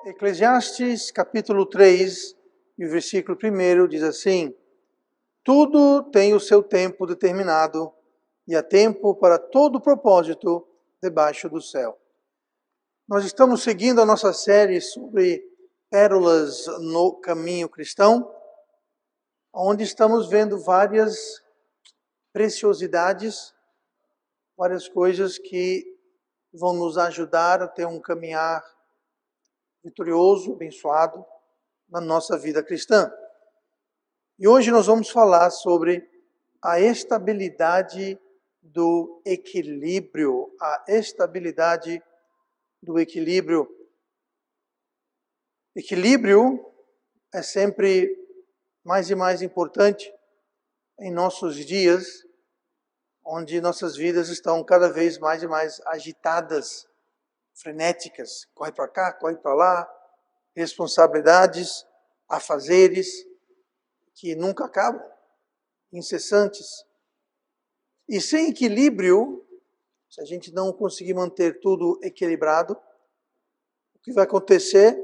Eclesiastes capítulo 3, e o versículo 1 diz assim: tudo tem o seu tempo determinado, e há tempo para todo propósito debaixo do céu. Nós estamos seguindo a nossa série sobre pérolas no caminho cristão, onde estamos vendo várias preciosidades, várias coisas que vão nos ajudar a ter um caminhar vitorioso, abençoado na nossa vida cristã. E hoje nós vamos falar sobre a estabilidade do equilíbrio, a estabilidade do equilíbrio. Equilíbrio é sempre mais e mais importante em nossos dias, onde nossas vidas estão cada vez mais e mais agitadas, frenéticas, corre para cá, corre para lá, responsabilidades, afazeres que nunca acabam, incessantes. E sem equilíbrio, se a gente não conseguir manter tudo equilibrado, o que vai acontecer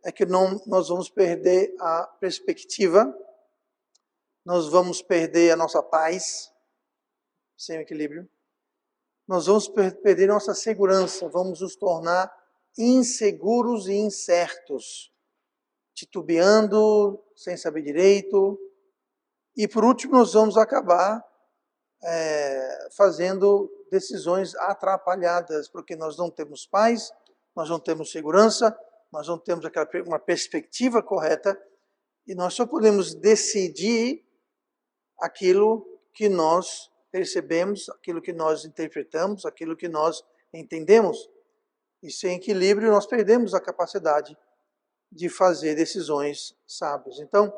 é que nós vamos perder a perspectiva, nós vamos perder a nossa paz, sem equilíbrio. Nós vamos perder nossa segurança, vamos nos tornar inseguros e incertos, titubeando, sem saber direito. E por último, nós vamos acabar fazendo decisões atrapalhadas, porque nós não temos paz, nós não temos segurança, nós não temos uma perspectiva correta, e nós só podemos decidir aquilo que nós percebemos, aquilo que nós interpretamos, aquilo que nós entendemos. E sem equilíbrio nós perdemos a capacidade de fazer decisões sábias. Então,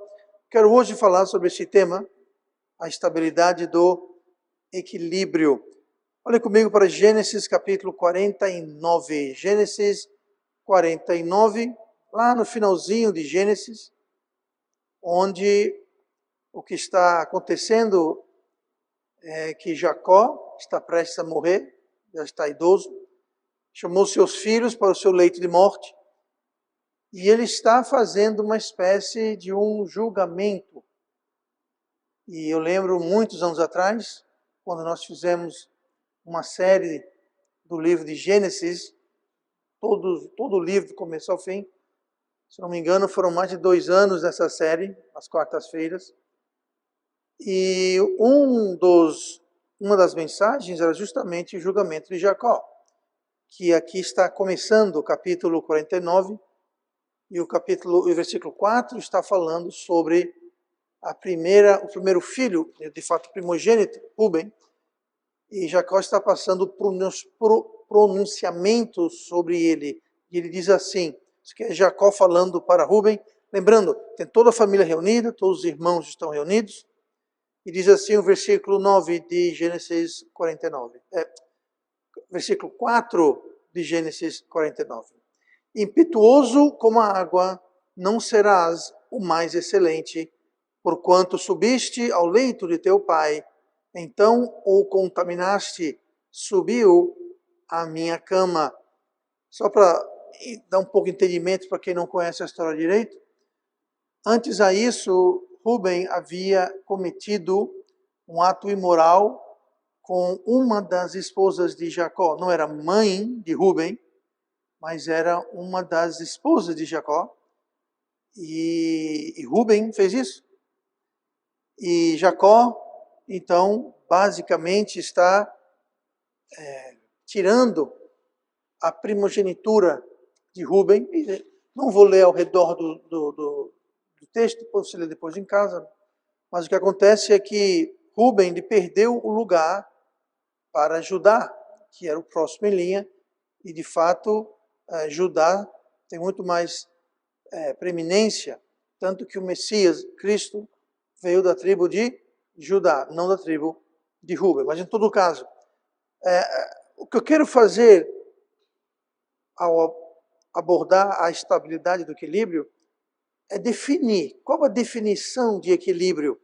quero hoje falar sobre esse tema, a estabilidade do equilíbrio. Olha comigo para Gênesis capítulo 49. Gênesis 49, lá no finalzinho de Gênesis, onde o que está acontecendo é que Jacó está prestes a morrer, já está idoso, chamou seus filhos para o seu leito de morte, e ele está fazendo uma espécie de um julgamento. E eu lembro muitos anos atrás, quando nós fizemos uma série do livro de Gênesis, todo o livro, do começo ao fim, se não me engano, foram mais de 2 anos dessa série, às quartas-feiras. E uma das mensagens era justamente o julgamento de Jacó, que aqui está começando o capítulo 49, e o versículo 4 está falando sobre o primeiro filho, de fato primogênito, Rúben, e Jacó está passando pronunciamentos sobre ele. E ele diz assim, isso que é Jacó falando para Rúben, lembrando, tem toda a família reunida, todos os irmãos estão reunidos, e diz assim o versículo 9 de Gênesis 49. Versículo 4 de Gênesis 49. Impetuoso como a água, não serás o mais excelente, porquanto subiste ao leito de teu pai, então o contaminaste, subiu à minha cama. Só para dar um pouco de entendimento para quem não conhece a história direito, antes a isso, Rúben havia cometido um ato imoral com uma das esposas de Jacó. Não era mãe de Rúben, mas era uma das esposas de Jacó. E Rúben fez isso. E Jacó, então, basicamente está tirando a primogenitura de Rúben. Não vou ler ao redor do texto, você lê depois em casa. Mas o que acontece é que Rúben perdeu o lugar para Judá, que era o próximo em linha, e de fato Judá tem muito mais preeminência, tanto que o Messias, Cristo, veio da tribo de Judá, não da tribo de Rúben. Mas em todo caso, o que eu quero fazer ao abordar a estabilidade do equilíbrio é definir qual a definição de equilíbrio.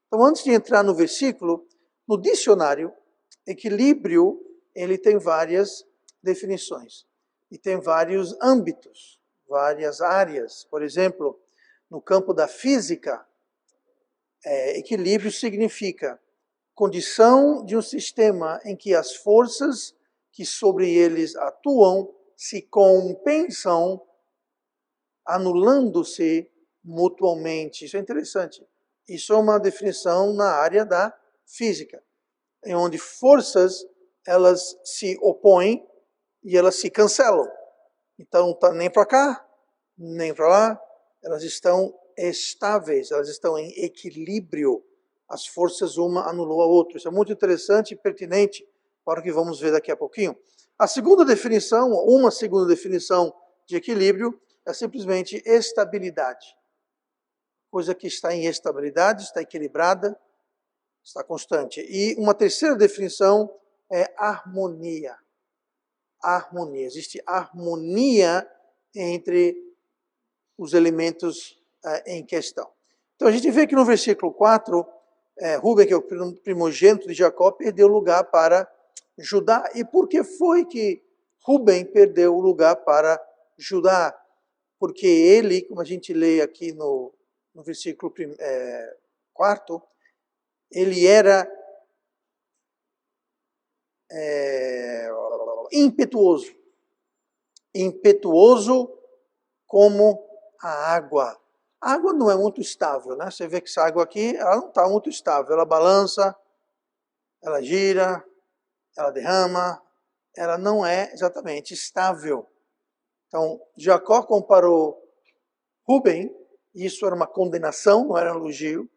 Então, antes de entrar no versículo, No dicionário, equilíbrio, ele tem várias definições e tem vários âmbitos, várias áreas. Por exemplo, no campo da física, equilíbrio significa condição de um sistema em que as forças que sobre eles atuam se compensam, anulando-se mutuamente. Isso é interessante. Isso é uma definição na área da física, em onde forças elas se opõem e elas se cancelam. Então não está nem para cá, nem para lá, elas estão estáveis, elas estão em equilíbrio. As forças uma anulou a outra. Isso é muito interessante e pertinente para o que vamos ver daqui a pouquinho. A segunda definição, uma segunda definição de equilíbrio é simplesmente estabilidade. Coisa que está em estabilidade, está equilibrada, está constante. E uma terceira definição é harmonia. Harmonia. Existe harmonia entre os elementos em questão. Então a gente vê que no versículo 4, Rubem, que é o primogênito de Jacó, perdeu o lugar para Judá. E por que foi que Rubem perdeu o lugar para Judá? Porque ele, como a gente lê aqui no versículo 4, ele era impetuoso. Impetuoso como a água. A água não é muito estável, né? Você vê que essa água aqui, ela não está muito estável. Ela balança, ela gira, ela derrama, ela não é exatamente estável. Então, Jacó comparou Rubem, e isso era uma condenação, não era um elogio,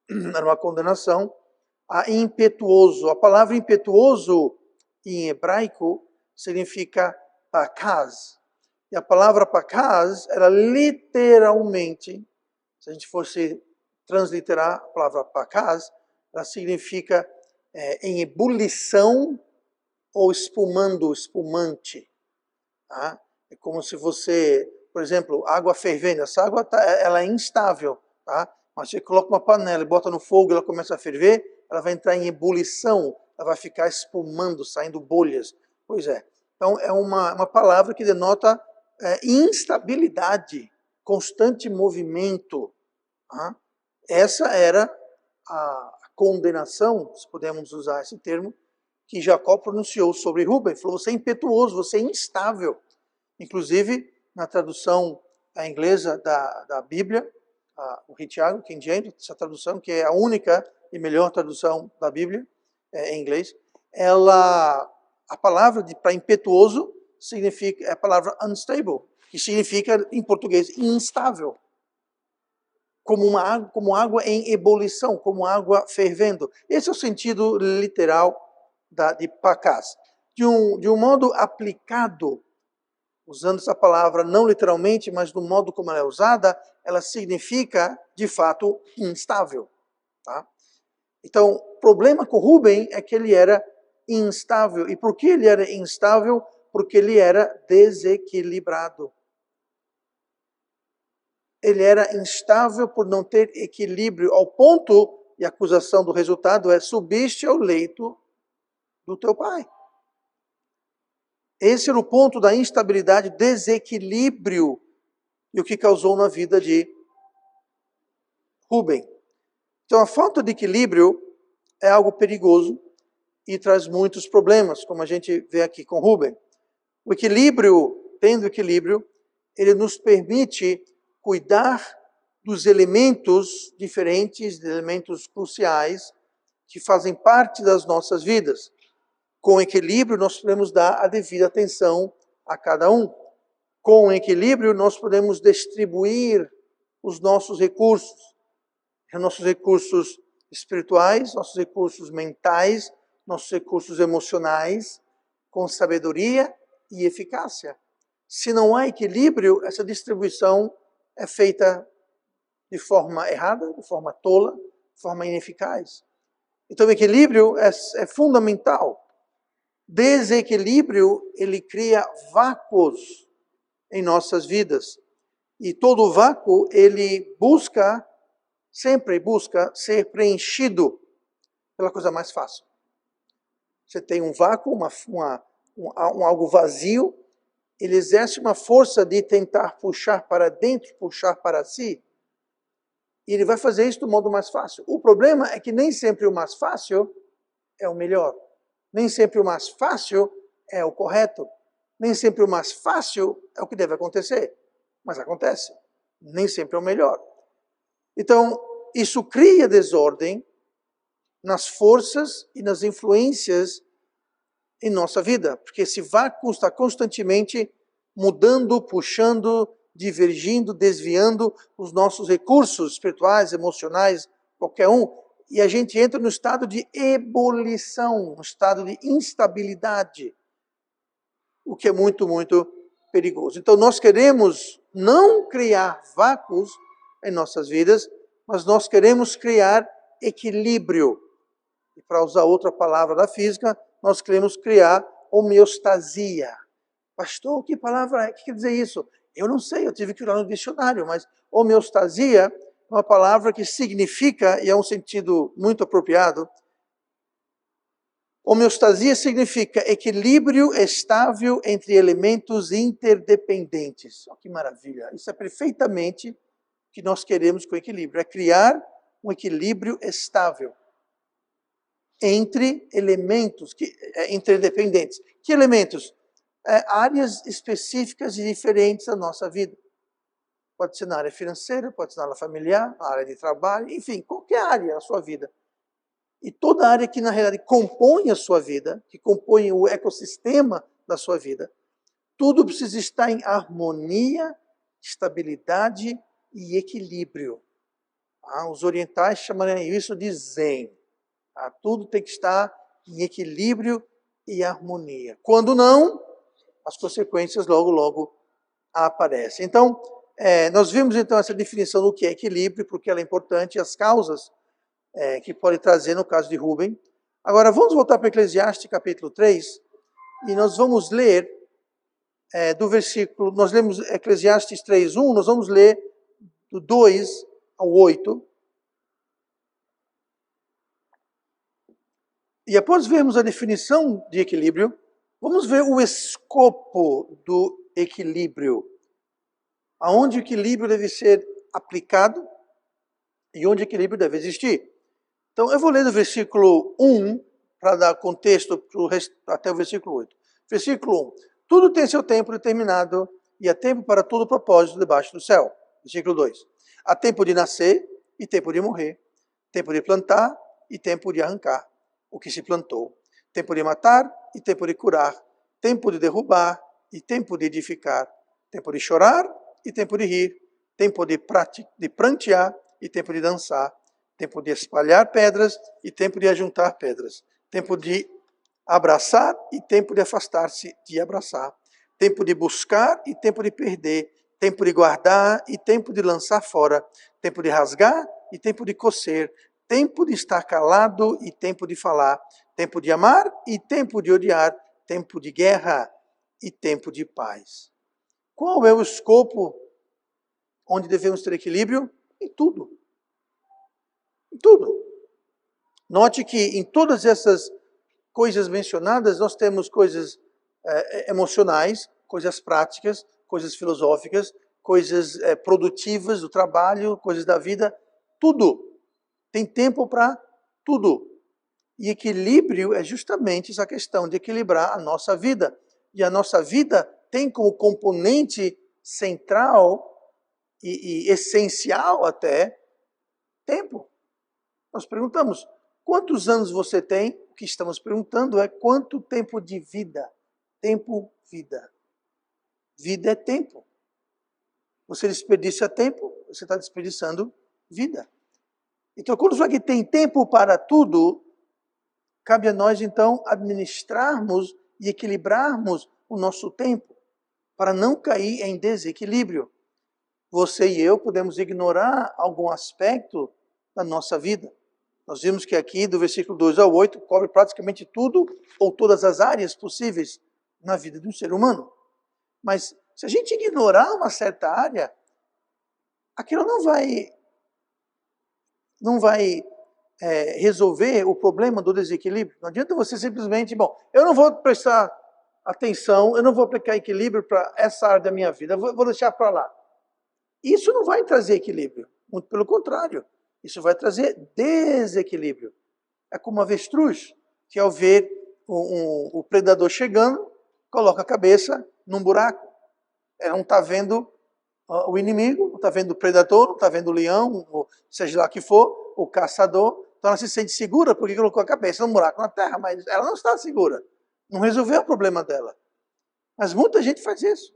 era uma condenação, a impetuoso. A palavra impetuoso em hebraico significa pakaz. E a palavra pakaz, ela literalmente, se a gente fosse transliterar a palavra pakaz, ela significa em ebulição ou espumando, espumante. Tá? É como se você, por exemplo, água fervendo, essa água ela é instável, tá? Mas você coloca uma panela e bota no fogo e ela começa a ferver, ela vai entrar em ebulição, ela vai ficar espumando, saindo bolhas. Pois é. Então é uma palavra que denota instabilidade, constante movimento. Tá? Essa era a condenação, se podemos usar esse termo, que Jacó pronunciou sobre Rubem. Falou, você é impetuoso, você é instável. Inclusive, na tradução inglesa da Bíblia, o Tiago, King James, essa tradução, que é a única e melhor tradução da Bíblia em inglês, a palavra para impetuoso significa a palavra unstable, que significa, em português, instável. Como água em ebulição, como água fervendo. Esse é o sentido literal de pakaz. De um modo aplicado, usando essa palavra não literalmente, mas do modo como ela é usada, ela significa, de fato, instável. Tá? Então, o problema com Rubem é que ele era instável. E por que ele era instável? Porque ele era desequilibrado. Ele era instável por não ter equilíbrio, ao ponto, e a acusação do resultado é, subiste ao leito do teu pai. Esse era o ponto da instabilidade, desequilíbrio, e o que causou na vida de Rubem. Então, a falta de equilíbrio é algo perigoso e traz muitos problemas, como a gente vê aqui com Rubem. O equilíbrio, tendo equilíbrio, ele nos permite cuidar dos elementos diferentes, de elementos cruciais, que fazem parte das nossas vidas. Com equilíbrio, nós podemos dar a devida atenção a cada um. Com equilíbrio, nós podemos distribuir os nossos recursos espirituais, nossos recursos mentais, nossos recursos emocionais, com sabedoria e eficácia. Se não há equilíbrio, essa distribuição é feita de forma errada, de forma tola, de forma ineficaz. Então, o equilíbrio é fundamental. Desequilíbrio, ele cria vácuos em nossas vidas. E todo vácuo, ele sempre busca ser preenchido. pela coisa mais fácil. Você tem um vácuo, algo vazio, ele exerce uma força de tentar puxar para dentro, puxar para si, e ele vai fazer isso do modo mais fácil. O problema é que nem sempre o mais fácil é o melhor. Nem sempre o mais fácil é o correto. Nem sempre o mais fácil é o que deve acontecer. Mas acontece. Nem sempre é o melhor. Então, isso cria desordem nas forças e nas influências em nossa vida. Porque esse vácuo está constantemente mudando, puxando, divergindo, desviando os nossos recursos espirituais, emocionais, qualquer um. E a gente entra no estado de ebulição, no estado de instabilidade, o que é muito, muito perigoso. Então nós queremos não criar vácuos em nossas vidas, mas nós queremos criar equilíbrio. E para usar outra palavra da física, nós queremos criar homeostasia. Pastor, que palavra é? O que quer dizer isso? Eu não sei, eu tive que olhar no dicionário, mas homeostasia é uma palavra que significa, e é um sentido muito apropriado, homeostasia significa equilíbrio estável entre elementos interdependentes. Oh, que maravilha! Isso é perfeitamente o que nós queremos com equilíbrio, é criar um equilíbrio estável entre elementos interdependentes. Que elementos? Áreas específicas e diferentes da nossa vida. Pode ser na área financeira, pode ser na área familiar, na área de trabalho, enfim, qualquer área da sua vida. E toda área que na realidade compõe a sua vida, que compõe o ecossistema da sua vida, tudo precisa estar em harmonia, estabilidade e equilíbrio. Os orientais chamariam isso de zen. Tudo tem que estar em equilíbrio e harmonia. Quando não, as consequências logo, logo aparecem. Então, nós vimos então essa definição do que é equilíbrio, porque ela é importante, as causas que pode trazer no caso de Rubem. Agora, vamos voltar para Eclesiastes capítulo 3, e nós vamos ler do versículo, nós lemos Eclesiastes 3:1, nós vamos ler do 2 ao 8. E após vermos a definição de equilíbrio, vamos ver o escopo do equilíbrio. Aonde o equilíbrio deve ser aplicado e onde o equilíbrio deve existir. Então, eu vou ler do versículo 1, para dar contexto até o versículo 8. Versículo 1. Tudo tem seu tempo determinado, e há tempo para todo propósito debaixo do céu. Versículo 2. Há tempo de nascer e tempo de morrer, tempo de plantar e tempo de arrancar o que se plantou, tempo de matar e tempo de curar, tempo de derrubar e tempo de edificar, tempo de chorar e tempo de rir, tempo de prantear e tempo de dançar, tempo de espalhar pedras e tempo de ajuntar pedras, tempo de abraçar e tempo de afastar-se de abraçar, tempo de buscar e tempo de perder, tempo de guardar e tempo de lançar fora, tempo de rasgar e tempo de coser, tempo de estar calado e tempo de falar, tempo de amar e tempo de odiar, tempo de guerra e tempo de paz. Qual é o escopo onde devemos ter equilíbrio? Em tudo. Em tudo. Note que em todas essas coisas mencionadas, nós temos coisas emocionais, coisas práticas, coisas filosóficas, coisas produtivas do trabalho, coisas da vida, tudo. Tem tempo para tudo. E equilíbrio é justamente essa questão de equilibrar a nossa vida. E a nossa vida tem como componente central e essencial até tempo. Nós perguntamos, quantos anos você tem? O que estamos perguntando é quanto tempo de vida. Tempo, vida. Vida é tempo. Você desperdiça tempo, você está desperdiçando vida. Então, quando fala que tem tempo para tudo, cabe a nós, então, administrarmos e equilibrarmos o nosso tempo, para não cair em desequilíbrio. Você e eu podemos ignorar algum aspecto da nossa vida. Nós vimos que aqui, do versículo 2 ao 8, cobre praticamente tudo ou todas as áreas possíveis na vida de um ser humano. Mas, se a gente ignorar uma certa área, aquilo não vai resolver o problema do desequilíbrio. Não adianta você simplesmente, bom, eu não vou prestar atenção, eu não vou aplicar equilíbrio para essa área da minha vida, eu vou deixar para lá. Isso não vai trazer equilíbrio, muito pelo contrário, isso vai trazer desequilíbrio. É como uma avestruz, que ao ver o predador chegando, coloca a cabeça num buraco. Ela não está vendo o inimigo, não está vendo o predador, não está vendo o leão, ou seja lá o que for, o caçador. Então ela se sente segura porque colocou a cabeça num buraco na terra, mas ela não está segura. Não resolveu o problema dela. Mas muita gente faz isso.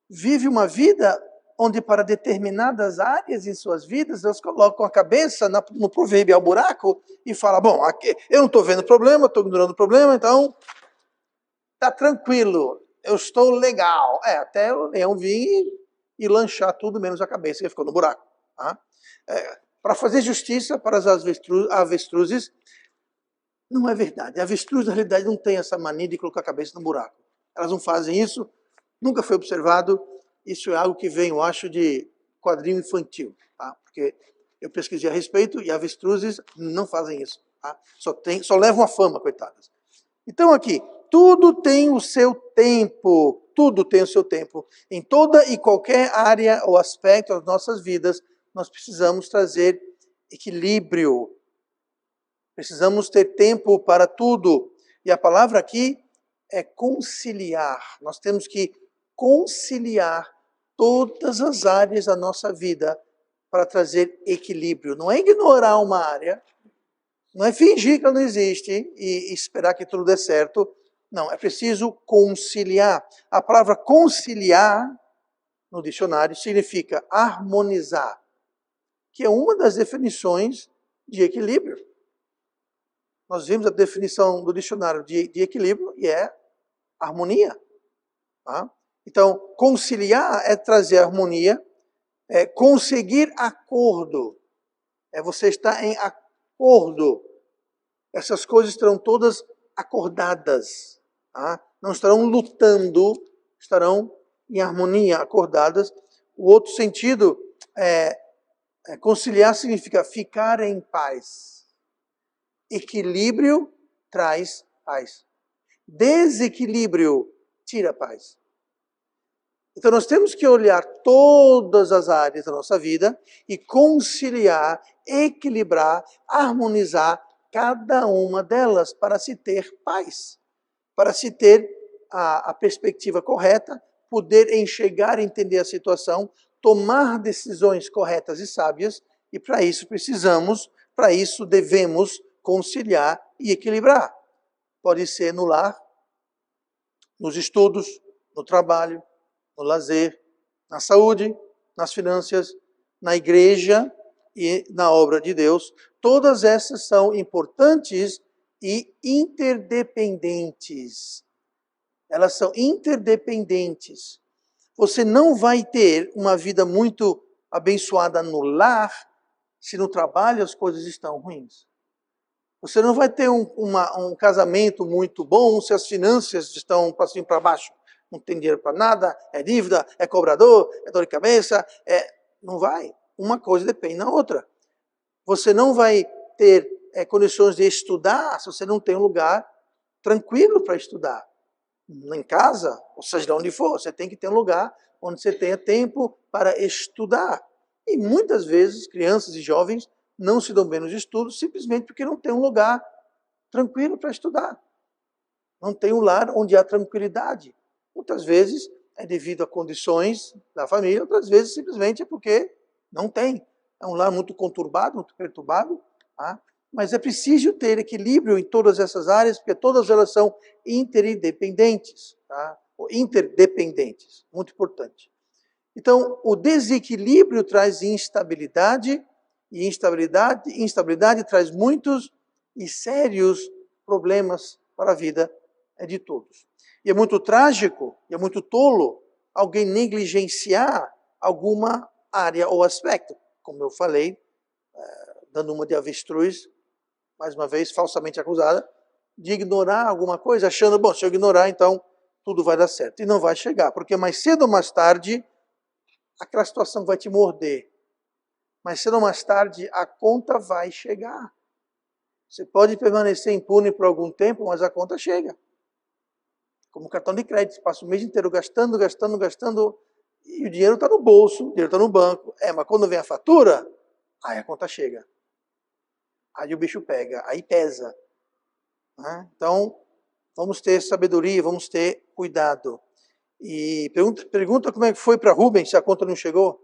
Vive uma vida onde para determinadas áreas em suas vidas, eles colocam a cabeça no proverbial buraco e falam, bom, aqui, eu não estou vendo o problema, estou ignorando o problema, então está tranquilo, eu estou legal. Até o leão vir e lanchar tudo menos a cabeça que ficou no buraco. Tá? Para fazer justiça para as avestruzes, não é verdade. A avestruz, na realidade, não tem essa mania de colocar a cabeça no buraco. Elas não fazem isso, nunca foi observado. Isso é algo que vem, eu acho, de quadrinho infantil. Tá? Porque eu pesquisei a respeito e avestruzes não fazem isso. Tá? Só levam a fama, coitadas. Então aqui, tudo tem o seu tempo. Tudo tem o seu tempo. Em toda e qualquer área ou aspecto das nossas vidas, nós precisamos trazer equilíbrio. Precisamos ter tempo para tudo. E a palavra aqui é conciliar. Nós temos que conciliar todas as áreas da nossa vida para trazer equilíbrio. Não é ignorar uma área, não é fingir que ela não existe e esperar que tudo dê certo. Não, é preciso conciliar. A palavra conciliar, no dicionário, significa harmonizar, que é uma das definições de equilíbrio. Nós vimos a definição do dicionário de equilíbrio e é harmonia. Tá? Então, conciliar é trazer harmonia, é conseguir acordo, é você estar em acordo. Essas coisas estarão todas acordadas, tá? Não estarão lutando, estarão em harmonia, acordadas. O outro sentido conciliar significa ficar em paz. Equilíbrio traz paz. Desequilíbrio tira paz. Então nós temos que olhar todas as áreas da nossa vida e conciliar, equilibrar, harmonizar cada uma delas para se ter paz, para se ter a perspectiva correta, poder enxergar, entender a situação, tomar decisões corretas e sábias, e para isso devemos conciliar e equilibrar. Pode ser no lar, nos estudos, no trabalho, no lazer, na saúde, nas finanças, na igreja e na obra de Deus. Todas essas são importantes e interdependentes. Elas são interdependentes. Você não vai ter uma vida muito abençoada no lar se no trabalho as coisas estão ruins. Você não vai ter um casamento muito bom se as finanças estão para cima e para baixo. Não tem dinheiro para nada, é dívida, é cobrador, é dor de cabeça, não vai. Uma coisa depende da outra. Você não vai ter condições de estudar se você não tem um lugar tranquilo para estudar. Em casa, ou seja, de onde for, você tem que ter um lugar onde você tenha tempo para estudar. E muitas vezes, crianças e jovens não se dão bem nos estudos simplesmente porque não tem um lugar tranquilo para estudar. Não tem um lar onde há tranquilidade. Muitas vezes é devido a condições da família, outras vezes simplesmente é porque não tem. É um lar muito conturbado, muito perturbado, tá? Mas é preciso ter equilíbrio em todas essas áreas, porque todas elas são interdependentes, tá? Ou interdependentes, muito importante. Então, o desequilíbrio traz instabilidade, e instabilidade traz muitos e sérios problemas para a vida de todos. E é muito trágico, e é muito tolo alguém negligenciar alguma área ou aspecto. Como eu falei, dando uma de avestruz, mais uma vez, falsamente acusada, de ignorar alguma coisa, achando, bom, se eu ignorar, então tudo vai dar certo. E não vai chegar, porque mais cedo ou mais tarde, aquela situação vai te morder. Mais cedo ou mais tarde, a conta vai chegar. Você pode permanecer impune por algum tempo, mas a conta chega. Como cartão de crédito, passa o mês inteiro gastando, e o dinheiro está no bolso, o dinheiro está no banco. Mas quando vem a fatura, aí a conta chega. Aí o bicho pega, aí pesa. Né? Então, vamos ter sabedoria, vamos ter cuidado. E pergunta como é que foi para Rubens se a conta não chegou.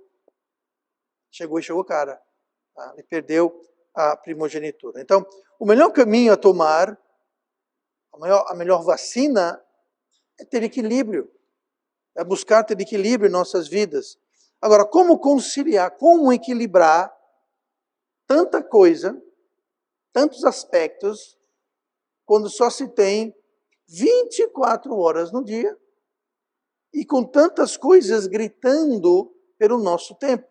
Chegou cara. Tá? Ele perdeu a primogenitura. Então, o melhor caminho a tomar, a melhor vacina é ter equilíbrio. É buscar ter equilíbrio em nossas vidas. Agora, como conciliar, como equilibrar tanta coisa, tantos aspectos, quando só se tem 24 horas no dia e com tantas coisas gritando pelo nosso tempo,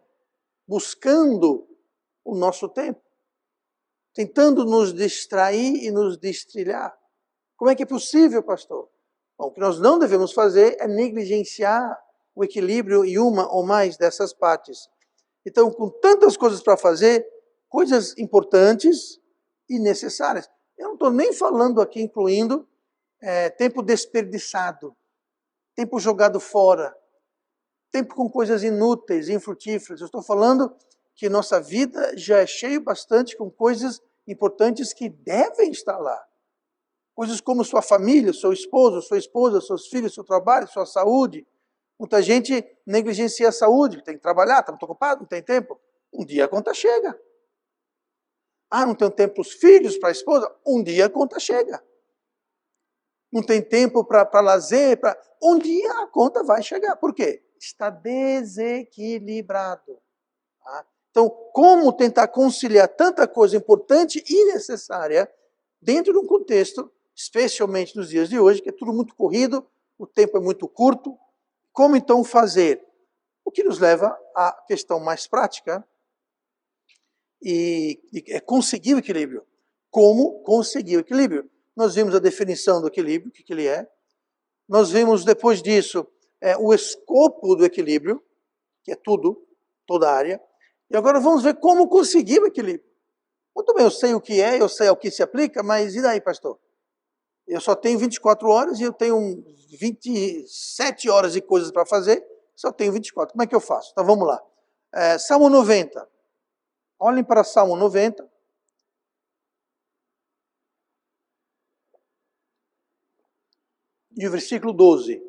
buscando o nosso tempo, tentando nos distrair e nos destrilhar. Como é que é possível, pastor? Bom, o que nós não devemos fazer é negligenciar o equilíbrio em uma ou mais dessas partes. Então, com tantas coisas para fazer, coisas importantes e necessárias. Eu não estou nem falando aqui, incluindo tempo desperdiçado, tempo jogado fora, tempo com coisas inúteis, infrutíferas. Eu estou falando que nossa vida já é cheia bastante com coisas importantes que devem estar lá. Coisas como sua família, seu esposo, sua esposa, seus filhos, seu trabalho, sua saúde. Muita gente negligencia a saúde, tem que trabalhar, está muito ocupado, não tem tempo. Um dia a conta chega. Não tenho tempo para os filhos, para a esposa? Um dia a conta chega. Não tem tempo para lazer, um dia a conta vai chegar. Por quê? Está desequilibrado. Tá? Então, como tentar conciliar tanta coisa importante e necessária dentro de um contexto, especialmente nos dias de hoje, que é tudo muito corrido, o tempo é muito curto. Como então fazer? O que nos leva à questão mais prática e é conseguir o equilíbrio. Como conseguir o equilíbrio? Nós vimos a definição do equilíbrio, o que ele é. Nós vimos depois disso o escopo do equilíbrio, que é tudo, toda a área. E agora vamos ver como conseguir o equilíbrio. Muito bem, eu sei o que é, eu sei ao que se aplica, mas e daí, pastor? Eu só tenho 24 horas e eu tenho 27 horas de coisas para fazer, só tenho 24. Como é que eu faço? Então vamos lá. Salmo 90. Olhem para Salmo 90. E o versículo 12.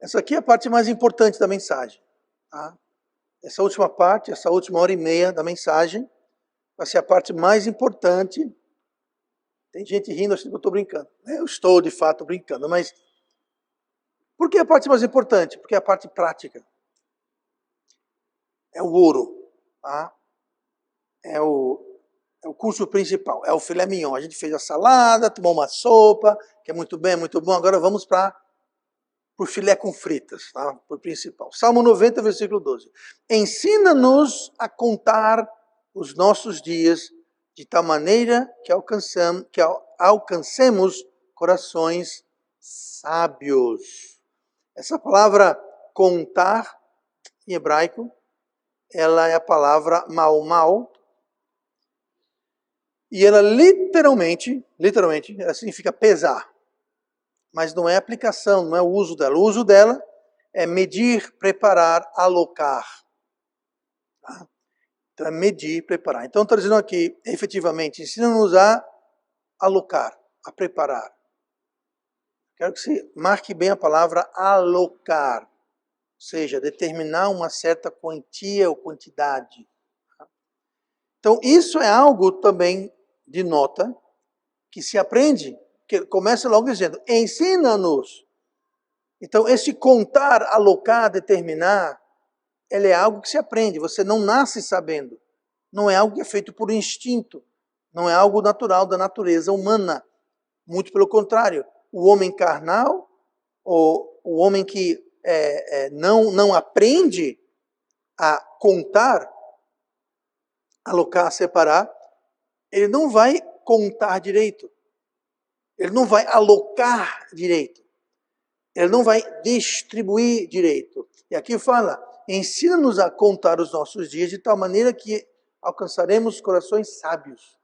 Essa aqui é a parte mais importante da mensagem. Tá? Essa última parte, essa última hora e meia da mensagem, vai ser a parte mais importante. Tem gente rindo, achando que eu estou brincando. Eu estou, de fato, brincando, mas por que a parte mais importante? Porque é a parte prática. É o ouro. Tá? É o curso principal, é o filé mignon. A gente fez a salada, tomou uma sopa, que é muito bem, muito bom. Agora vamos para o filé com fritas, tá? Para o principal. Salmo 90, versículo 12. Ensina-nos a contar os nossos dias de tal maneira que alcancemos corações sábios. Essa palavra contar, em hebraico, ela é a palavra mal, e ela literalmente, ela significa pesar. Mas não é aplicação, não é o uso dela. O uso dela é medir, preparar, alocar. Tá? Então é medir, preparar. Então está dizendo aqui, efetivamente, ensina-nos a alocar, a preparar. Quero que você marque bem a palavra alocar. Ou seja, determinar uma certa quantia ou quantidade. Então isso é algo também de nota que se aprende, que começa logo dizendo, ensina-nos. Então, esse contar, alocar, determinar, ele é algo que se aprende, você não nasce sabendo. Não é algo que é feito por instinto, não é algo natural da natureza humana. Muito pelo contrário, o homem carnal, ou o homem que não aprende a contar, alocar, separar, ele não vai contar direito. Ele não vai alocar direito. Ele não vai distribuir direito. E aqui fala, ensina-nos a contar os nossos dias de tal maneira que alcançaremos corações sábios.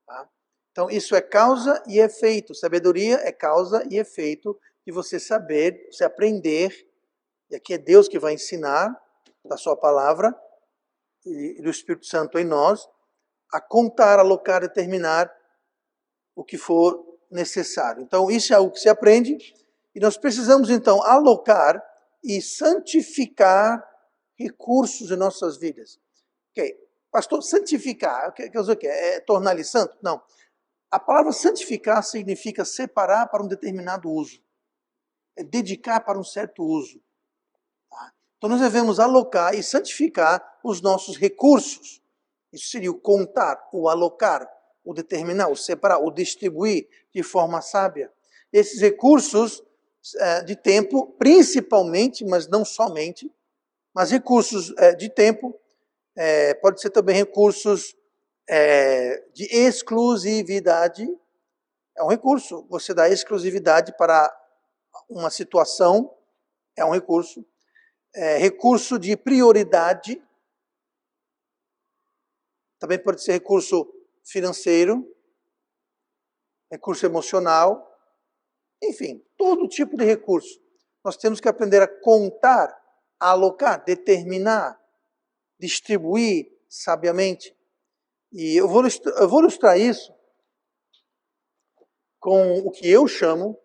Tá? Então, isso é causa e efeito. Sabedoria é causa e efeito de você saber, você aprender, e aqui é Deus que vai ensinar, da sua palavra, e do Espírito Santo em nós, a contar, alocar, determinar o que for necessário. Então, isso é algo que se aprende, e nós precisamos, então, alocar e santificar recursos em nossas vidas. Ok, pastor, santificar, quer dizer o quê? É tornar-lhe santo? Não. A palavra santificar significa separar para um determinado uso. É dedicar para um certo uso. Tá? Então nós devemos alocar e santificar os nossos recursos. Isso seria o contar, o alocar, o determinar, o separar, o distribuir de forma sábia. Esses recursos de tempo, principalmente, mas não somente, mas recursos de tempo, pode ser também recursos de exclusividade. É um recurso. Você dá exclusividade para uma situação, é um recurso. Recurso de prioridade. Também pode ser recurso financeiro, recurso emocional. Enfim, todo tipo de recurso. Nós temos que aprender a contar, a alocar, determinar, distribuir sabiamente. E eu vou ilustrar isso com o que eu chamo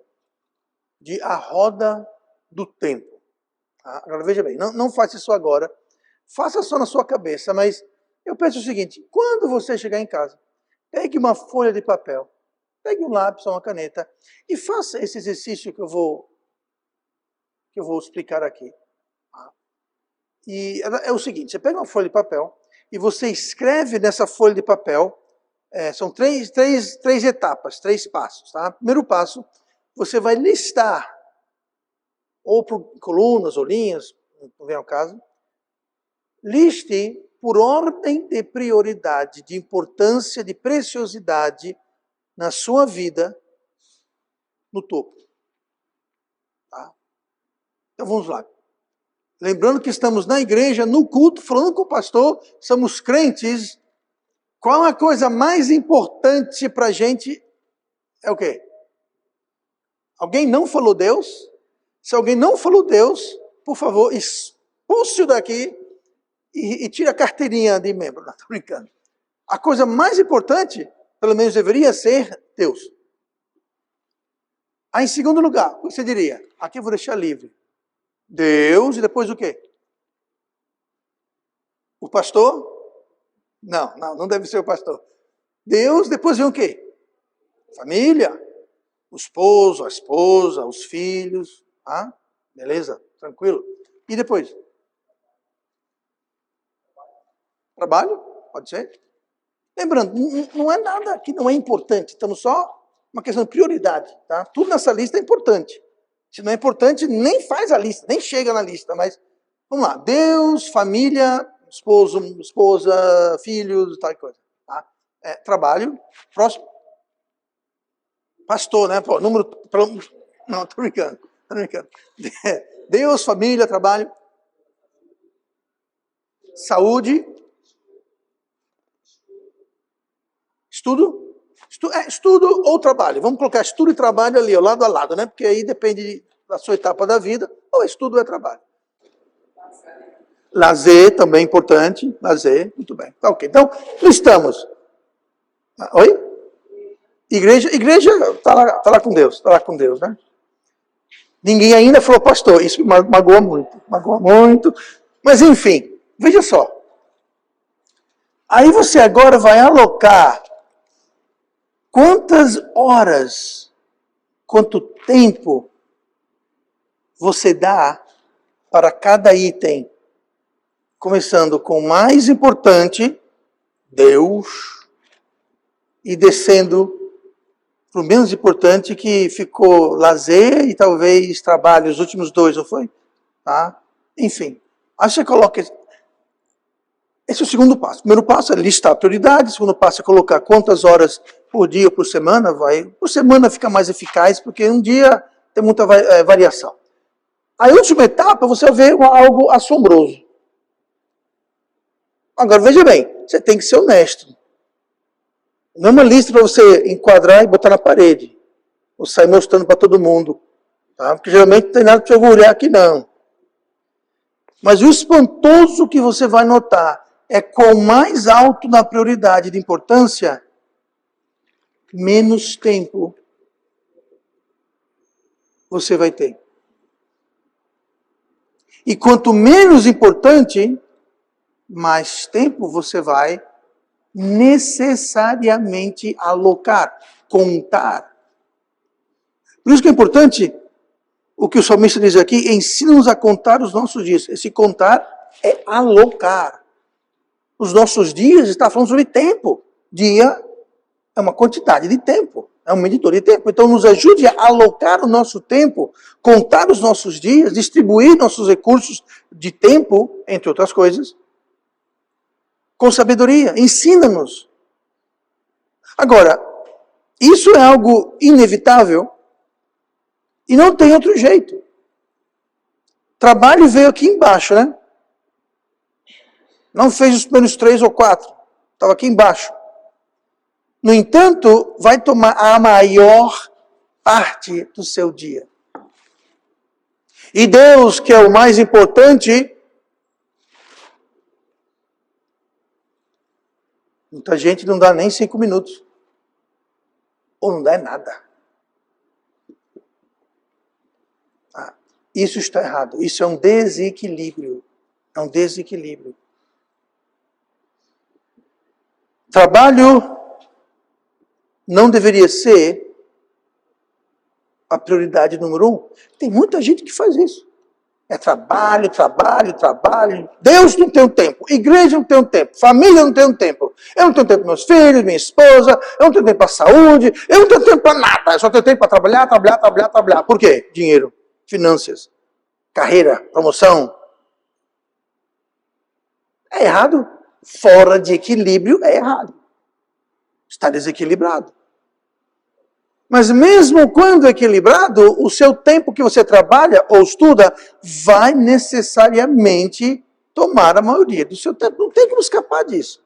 de a roda do tempo. Tá? Agora veja bem, não faça isso agora, faça só na sua cabeça, mas eu penso o seguinte: quando você chegar em casa, pegue uma folha de papel, pegue um lápis ou uma caneta e faça esse exercício que eu vou explicar aqui. Tá? E é o seguinte: você pega uma folha de papel e você escreve nessa folha de papel, são três etapas, 3 passos. Tá? Primeiro passo, você vai listar, ou por colunas ou linhas, não vem ao caso, liste por ordem de prioridade, de importância, de preciosidade na sua vida, no topo. Tá? Então vamos lá. Lembrando que estamos na igreja, no culto, falando com o pastor, somos crentes. Qual a coisa mais importante para a gente? É o quê? Alguém não falou Deus? Se alguém não falou Deus, por favor, expulse-o daqui e tire a carteirinha de membro. Não, estou brincando. A coisa mais importante, pelo menos deveria ser Deus. Aí, em segundo lugar, o que você diria? Aqui eu vou deixar livre. Deus e depois o quê? O pastor? Não deve ser o pastor. Deus, depois vem o quê? Família. O esposo, a esposa, os filhos. Ah, beleza? Tranquilo. E depois? Trabalho? Pode ser? Lembrando, não é nada que não é importante. Estamos só uma questão de prioridade. Tá? Tudo nessa lista é importante. Se não é importante, nem faz a lista, nem chega na lista. Mas, vamos lá. Deus, família, esposo, esposa, filhos, tal coisa. Tá? Trabalho. Próximo. Pastor, né? Pô, número... Não, estou brincando. Deus, família, trabalho. Saúde. Estudo. Estudo ou trabalho. Vamos colocar estudo e trabalho ali, lado a lado, né? Porque aí depende da sua etapa da vida. Ou estudo ou é trabalho. Lazer também é importante. Lazer, muito bem. Tá ok. Então, listamos. Oi? Igreja está lá com Deus. Está lá com Deus, né? Ninguém ainda falou pastor. Isso magoa muito. Magoa muito. Mas enfim, veja só. Aí você agora vai alocar quantas horas, quanto tempo você dá para cada item, começando com o mais importante, Deus, e descendo para o menos importante, que ficou lazer e talvez trabalho, os últimos 2, não foi? Tá? Enfim, aí você coloca... Esse é o segundo passo. O primeiro passo é listar a prioridade, o segundo passo é colocar quantas horas por dia ou por semana vai. Por semana fica mais eficaz, porque um dia tem muita variação. A última etapa, você vê algo assombroso. Agora, veja bem, você tem que ser honesto. Não é uma lista para você enquadrar e botar na parede. Ou sair mostrando para todo mundo. Tá? Porque geralmente não tem nada para você orgulhar aqui, não. Mas o espantoso que você vai notar é quanto mais alto na prioridade de importância, menos tempo você vai ter. E quanto menos importante, mais tempo você vai necessariamente alocar, contar. Por isso que é importante o que o salmista diz aqui, ensina-nos a contar os nossos dias. Esse contar é alocar. Os nossos dias, está falando sobre tempo. Dia é uma quantidade de tempo, é um medidor de tempo. Então nos ajude a alocar o nosso tempo, contar os nossos dias, distribuir nossos recursos de tempo, entre outras coisas, com sabedoria. Ensina-nos. Agora, isso é algo inevitável e não tem outro jeito. Trabalho veio aqui embaixo, né? Não fez os primeiros 3 ou 4. Estava aqui embaixo. No entanto, vai tomar a maior parte do seu dia. E Deus, que é o mais importante, muita gente não dá nem 5 minutos. Ou não dá nada. Isso está errado. Isso é um desequilíbrio. É um desequilíbrio. Trabalho não deveria ser a prioridade número 1. Tem muita gente que faz isso. É trabalho, trabalho, trabalho. Deus não tem um tempo. Igreja não tem um tempo. Família não tem um tempo. Eu não tenho tempo para meus filhos, minha esposa. Eu não tenho tempo para a saúde. Eu não tenho tempo para nada. Eu só tenho tempo para trabalhar, trabalhar, trabalhar, trabalhar. Por quê? Dinheiro, finanças, carreira, promoção. É errado. Fora de equilíbrio é errado. Está desequilibrado. Mas mesmo quando equilibrado, o seu tempo que você trabalha ou estuda vai necessariamente tomar a maioria do seu tempo. Não tem como escapar disso.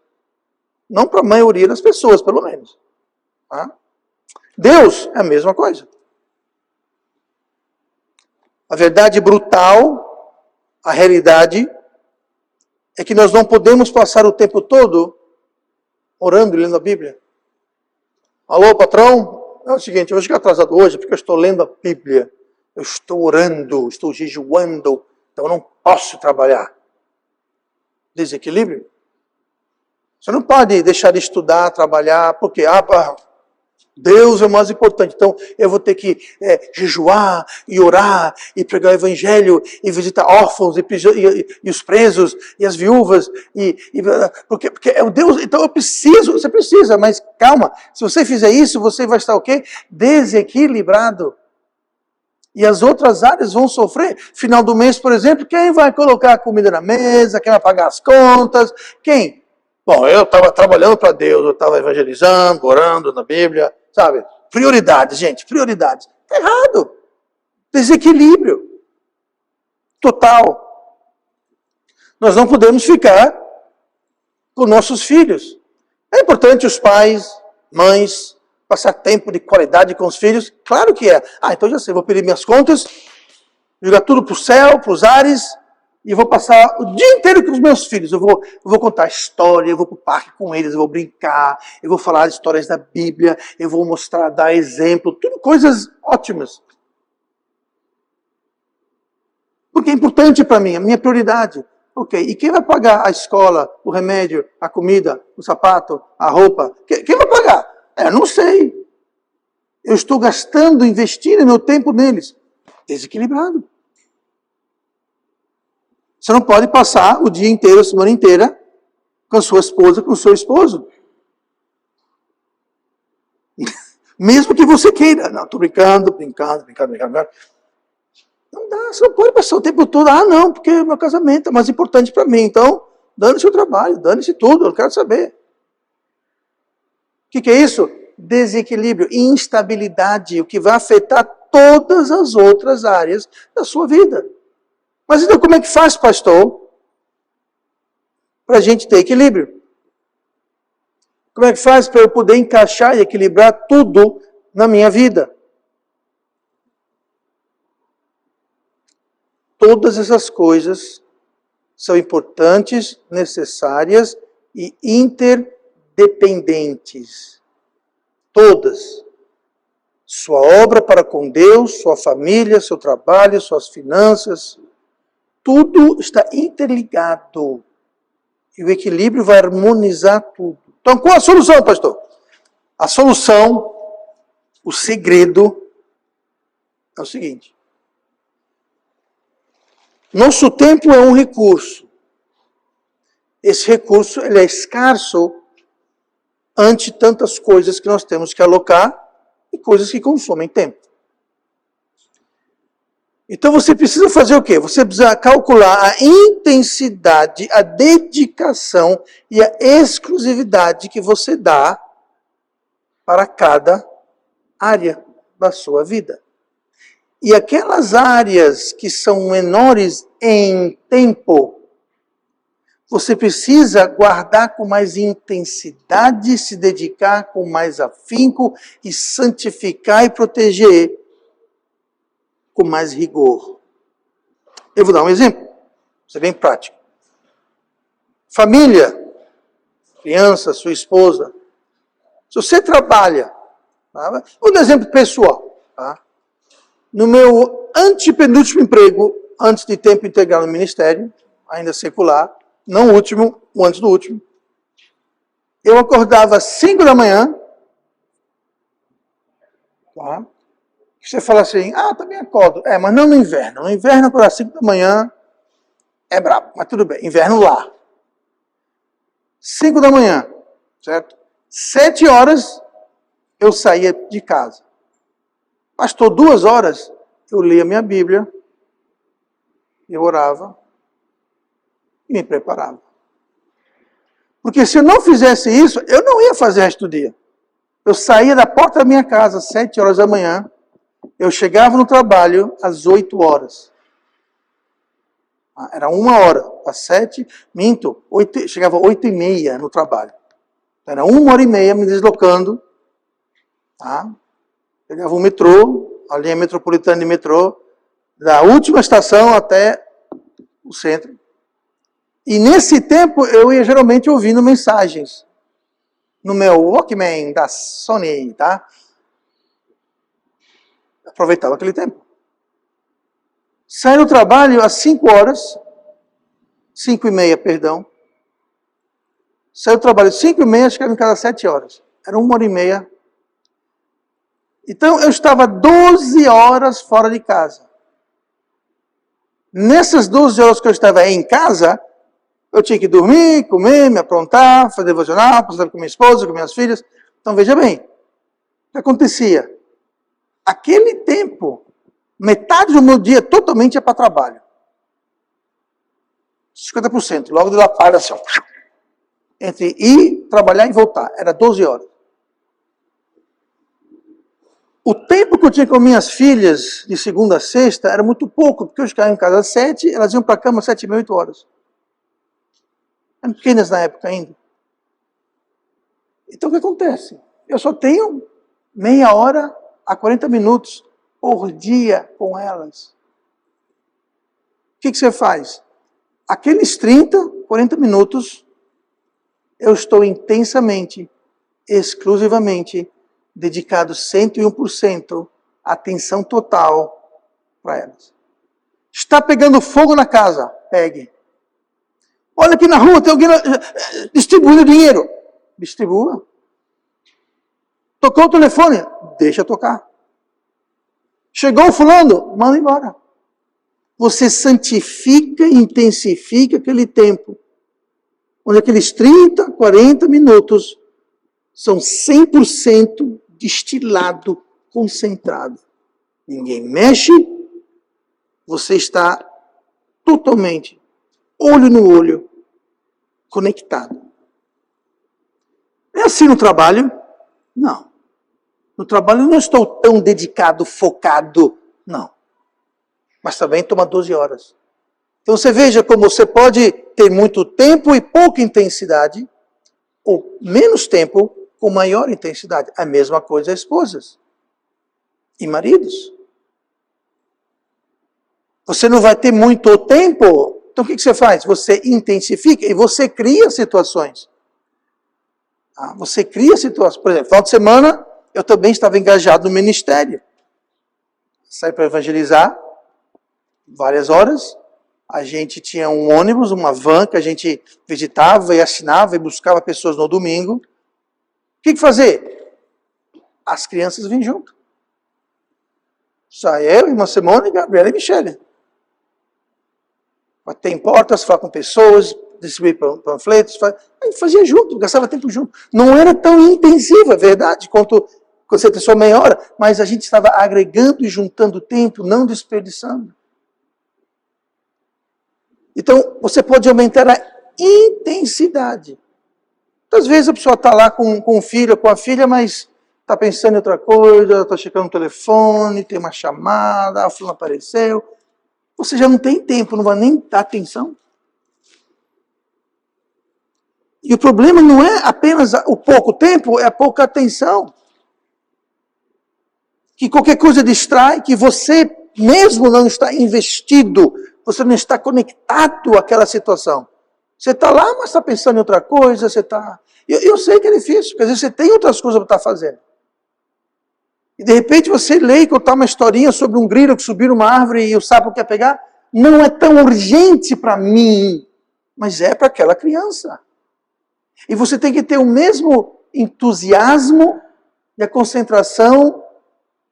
Não para a maioria das pessoas, pelo menos. Tá? Deus é a mesma coisa. A verdade brutal, a realidade, é que nós não podemos passar o tempo todo orando e lendo a Bíblia. Alô, patrão? É o seguinte, eu vou chegar atrasado hoje porque eu estou lendo a Bíblia. Eu estou orando, estou jejuando, então eu não posso trabalhar. Desequilíbrio. Você não pode deixar de estudar, trabalhar, porque Deus é o mais importante. Então eu vou ter que jejuar e orar e pregar o evangelho e visitar órfãos e os presos e as viúvas porque é o Deus. Então eu preciso, você precisa, mas calma. Se você fizer isso, você vai estar o quê? Desequilibrado. E as outras áreas vão sofrer. Final do mês, por exemplo, quem vai colocar a comida na mesa? Quem vai pagar as contas? Quem? Bom, eu estava trabalhando para Deus, eu estava evangelizando, orando na Bíblia, sabe? Prioridades, gente, prioridades. Está errado. Desequilíbrio. Total. Nós não podemos ficar com nossos filhos. É importante os pais, mães, passar tempo de qualidade com os filhos. Claro que é. Então já sei, vou pedir minhas contas, jogar tudo para o céu, para os ares, e vou passar o dia inteiro com os meus filhos. Eu vou contar história, eu vou para o parque com eles, eu vou brincar, eu vou falar histórias da Bíblia, eu vou mostrar, dar exemplo, tudo coisas ótimas. Porque é importante para mim, a minha prioridade. Ok, e quem vai pagar a escola, o remédio, a comida, o sapato, a roupa? Quem vai pagar? Eu não sei. Eu estou gastando, investindo meu tempo neles. Desequilibrado. Você não pode passar o dia inteiro, a semana inteira, com a sua esposa, com o seu esposo. Mesmo que você queira. Não, estou brincando. Não dá, você não pode passar o tempo todo. Não, porque o meu casamento é mais importante para mim. Então, dane-se o trabalho, dane-se tudo, eu não quero saber. O que é isso? Desequilíbrio, instabilidade, o que vai afetar todas as outras áreas da sua vida. Mas então como é que faz, pastor, para a gente ter equilíbrio? Como é que faz para eu poder encaixar e equilibrar tudo na minha vida? Todas essas coisas são importantes, necessárias e interdependentes. Todas. Sua obra para com Deus, sua família, seu trabalho, suas finanças, tudo está interligado. E o equilíbrio vai harmonizar tudo. Então, qual a solução, pastor? A solução, o segredo, é o seguinte. Nosso tempo é um recurso. Esse recurso ele é escasso ante tantas coisas que nós temos que alocar e coisas que consomem tempo. Então você precisa fazer o quê? Você precisa calcular a intensidade, a dedicação e a exclusividade que você dá para cada área da sua vida. E aquelas áreas que são menores em tempo, você precisa guardar com mais intensidade, se dedicar com mais afinco e santificar e proteger com mais rigor. Eu vou dar um exemplo, isso é bem prático. Família, criança, sua esposa. Se você trabalha, tá? Vou dar um exemplo pessoal. Tá? No meu antepenúltimo emprego, antes de tempo integral no ministério, ainda secular, não o último, o antes do último, eu acordava às 5 da manhã, tá? Você fala assim, também acordo. Mas não no inverno. No inverno, acordar às 5 da manhã é brabo, mas tudo bem. Inverno lá. 5 da manhã, certo? 7 horas eu saía de casa. Pastor, 2 horas eu lia minha Bíblia, eu orava e me preparava. Porque se eu não fizesse isso, eu não ia fazer o resto do dia. Eu saía da porta da minha casa às 7 horas da manhã, eu chegava no trabalho às 8 horas. Era 1 hora, às 7, chegava às 8h30 no trabalho. Era 1h30 me deslocando, tá? Pegava o metrô, a linha metropolitana de metrô, da última estação até o centro. E nesse tempo eu ia geralmente ouvindo mensagens no meu Walkman da Sony, tá? Aproveitava aquele tempo. Saí do trabalho às 5 horas, 5h30, perdão. Saí do trabalho às 5h30, chegava em casa às 7 horas. Era 1h30. Então eu estava 12 horas fora de casa. Nessas 12 horas que eu estava em casa, eu tinha que dormir, comer, me aprontar, fazer devocional, passar com minha esposa, com minhas filhas. Então veja bem, o que acontecia? Aquele tempo, metade do meu dia totalmente é para trabalho. 50%, logo de lá para assim, ó, entre ir, trabalhar e voltar. Era 12 horas. O tempo que eu tinha com minhas filhas, de segunda a sexta, era muito pouco, porque eu ficava em casa às 7, elas iam para a cama às 7h30, 8 horas. Eram pequenas na época ainda. Então o que acontece? Eu só tenho meia hora a 40 minutos por dia com elas. O que você faz? Aqueles 30, 40 minutos, eu estou intensamente, exclusivamente, dedicado 101%, atenção total para elas. Está pegando fogo na casa? Pegue. Olha aqui na rua, tem alguém distribuindo dinheiro. Distribua. Tocou o telefone? Deixa tocar. Chegou o fulano? Manda embora. Você santifica e intensifica aquele tempo, onde aqueles 30, 40 minutos são 100% destilado, concentrado. Ninguém mexe, você está totalmente, olho no olho, conectado. É assim no trabalho? Não. No trabalho eu não estou tão dedicado, focado, não. Mas também toma 12 horas. Então você veja como você pode ter muito tempo e pouca intensidade, ou menos tempo com maior intensidade. A mesma coisa esposas e maridos. Você não vai ter muito tempo, então o que você faz? Você intensifica e você cria situações. Você cria situações. Por exemplo, final de semana, eu também estava engajado no ministério. Saí para evangelizar, várias horas. A gente tinha um ônibus, uma van, que a gente visitava e assinava e buscava pessoas no domingo. O que fazer? As crianças vinham junto. Só eu, irmã Simone, Gabriela e Michele. Bater em portas, falar com pessoas, distribuir panfletos. A gente fazia junto, gastava tempo junto. Não era tão intensivo, é verdade, quanto você tem só meia hora, mas a gente estava agregando e juntando tempo, não desperdiçando. Então, você pode aumentar a intensidade. Às vezes a pessoa está lá com o filho, com a filha, mas está pensando em outra coisa, está checando o telefone, tem uma chamada, a fulana apareceu. Você já não tem tempo, não vai nem dar atenção. E o problema não é apenas o pouco tempo, é a pouca atenção. Que qualquer coisa distrai, que você mesmo não está investido, você não está conectado àquela situação. Você está lá, mas está pensando em outra coisa, você está... Eu sei que é difícil, porque às vezes você tem outras coisas para estar fazendo. E de repente você lê e contar uma historinha sobre um grilo que subiu numa árvore e o sapo quer pegar. Não é tão urgente para mim, mas é para aquela criança. E você tem que ter o mesmo entusiasmo e a concentração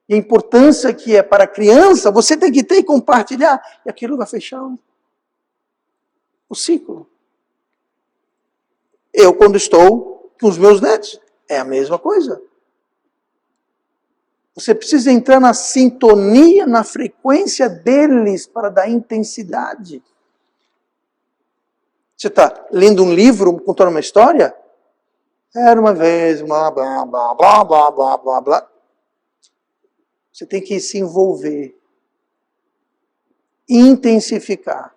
e a importância que é para a criança, você tem que ter e compartilhar. E aquilo vai fechar o ciclo. Eu, quando estou com os meus netos, é a mesma coisa. Você precisa entrar na sintonia, na frequência deles para dar intensidade. Você está lendo um livro, contando uma história? Era uma vez, blá, blá, blá, blá, blá, blá, blá, blá. Você tem que se envolver. Intensificar.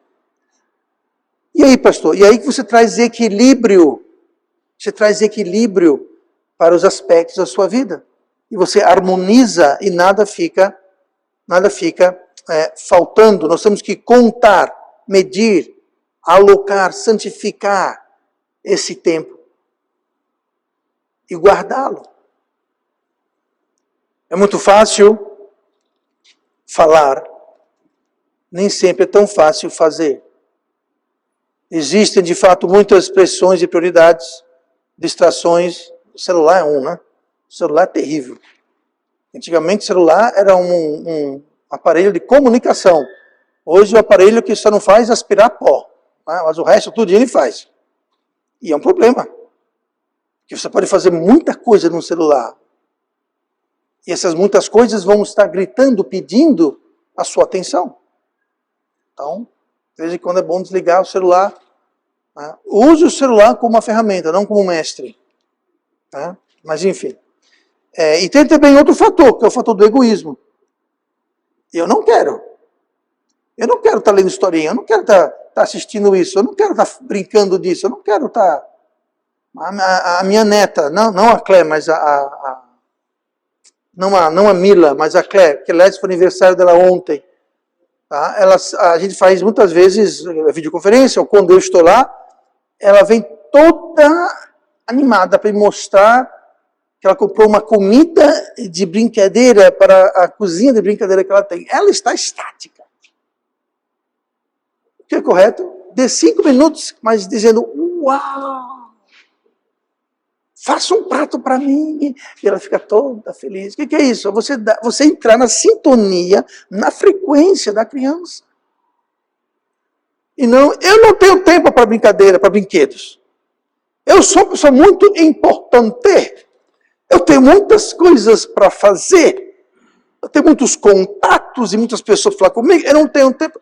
E aí, pastor? E aí que você traz equilíbrio. Você traz equilíbrio para os aspectos da sua vida. E você harmoniza e nada fica faltando. Nós temos que contar, medir, alocar, santificar esse tempo e guardá-lo. É muito fácil falar, nem sempre é tão fácil fazer. Existem, de fato, muitas pressões e prioridades, distrações. O celular é um, né? O celular é terrível. Antigamente o celular era um aparelho de comunicação. Hoje o aparelho que só não faz aspirar pó, né? Mas o resto tudo ele faz. E é um problema. Porque você pode fazer muita coisa no celular. E essas muitas coisas vão estar gritando, pedindo a sua atenção. Então, de vez em quando é bom desligar o celular. Né? Use o celular como uma ferramenta, não como um mestre. Né? Mas enfim. E tem também outro fator, que é o fator do egoísmo. Eu não quero. Eu não quero estar lendo historinha, eu não quero estar assistindo isso, eu não quero estar brincando disso, eu não quero estar... A minha neta, não a Clé, mas não a Mila, mas a Clé, que aliás foi aniversário dela ontem. Tá? A gente faz muitas vezes videoconferência, ou quando eu estou lá, ela vem toda animada para me mostrar que ela comprou uma comida de brincadeira para a cozinha de brincadeira que ela tem. Ela está estática. O que é correto? Dê 5 minutos, mas dizendo, uau! Faça um prato para mim. E ela fica toda feliz. O que é isso? Você entrar na sintonia, na frequência da criança. E não, eu não tenho tempo para brincadeira, para brinquedos. Eu sou uma pessoa muito importante. Eu tenho muitas coisas para fazer. Eu tenho muitos contatos e muitas pessoas para falar comigo. Eu não tenho tempo.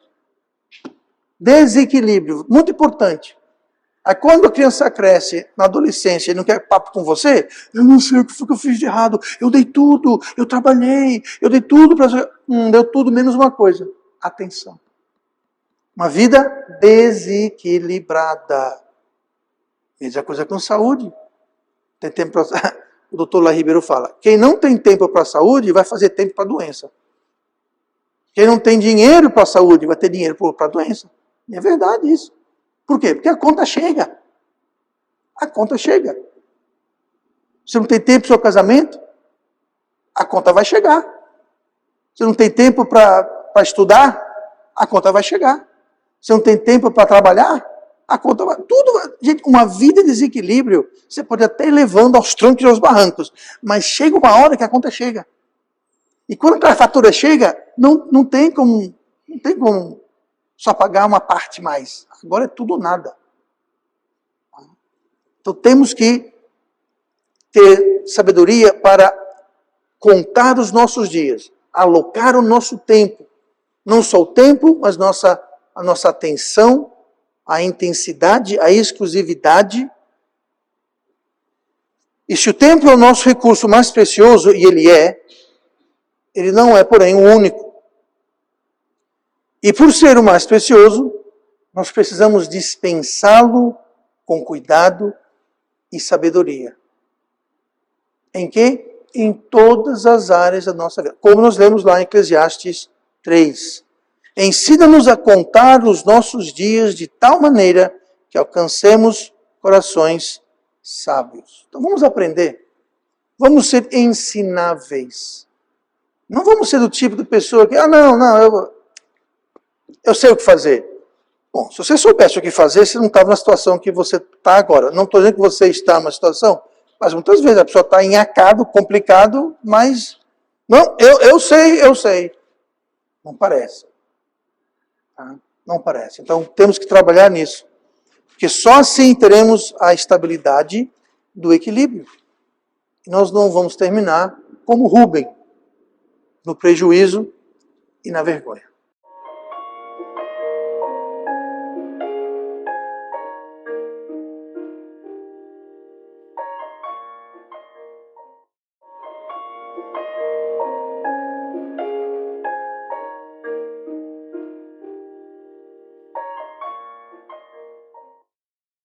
Desequilíbrio, muito importante. Aí quando a criança cresce na adolescência e não quer papo com você, eu não sei o que foi que eu fiz de errado. Eu dei tudo, eu trabalhei, eu dei tudo para você. Deu tudo menos uma coisa. Atenção. Uma vida desequilibrada. Mesma coisa com saúde. Tem tempo pra... O doutor Lá Ribeiro fala, quem não tem tempo para a saúde vai fazer tempo para a doença. Quem não tem dinheiro para a saúde vai ter dinheiro para a doença. E é verdade isso. Por quê? Porque a conta chega. A conta chega. Você não tem tempo para o seu casamento? A conta vai chegar. Você não tem tempo para estudar? A conta vai chegar. Você não tem tempo para trabalhar? A conta vai... Tudo vai... Gente, uma vida em desequilíbrio, você pode até ir levando aos trancos e aos barrancos, mas chega uma hora que a conta chega. E quando a fatura chega, não tem como só pagar uma parte mais. Agora é tudo ou nada. Então temos que ter sabedoria para contar os nossos dias, alocar o nosso tempo. Não só o tempo, mas a nossa atenção, a intensidade, a exclusividade. E se o tempo é o nosso recurso mais precioso, e ele não é, porém, o único. E por ser o mais precioso, nós precisamos dispensá-lo com cuidado e sabedoria. Em quê? Em todas as áreas da nossa vida. Como nós lemos lá em Eclesiastes 3. Ensina-nos a contar os nossos dias de tal maneira que alcancemos corações sábios. Então vamos aprender. Vamos ser ensináveis. Não vamos ser do tipo de pessoa que, eu sei o que fazer. Bom, se você soubesse o que fazer, você não estava na situação que você está agora. Não estou dizendo que você está numa situação, mas muitas vezes a pessoa está enhacado, complicado, mas... Não, eu sei. Não parece. Tá? Não parece. Então temos que trabalhar nisso. Porque só assim teremos a estabilidade do equilíbrio. E nós não vamos terminar como Rubem, no prejuízo e na vergonha.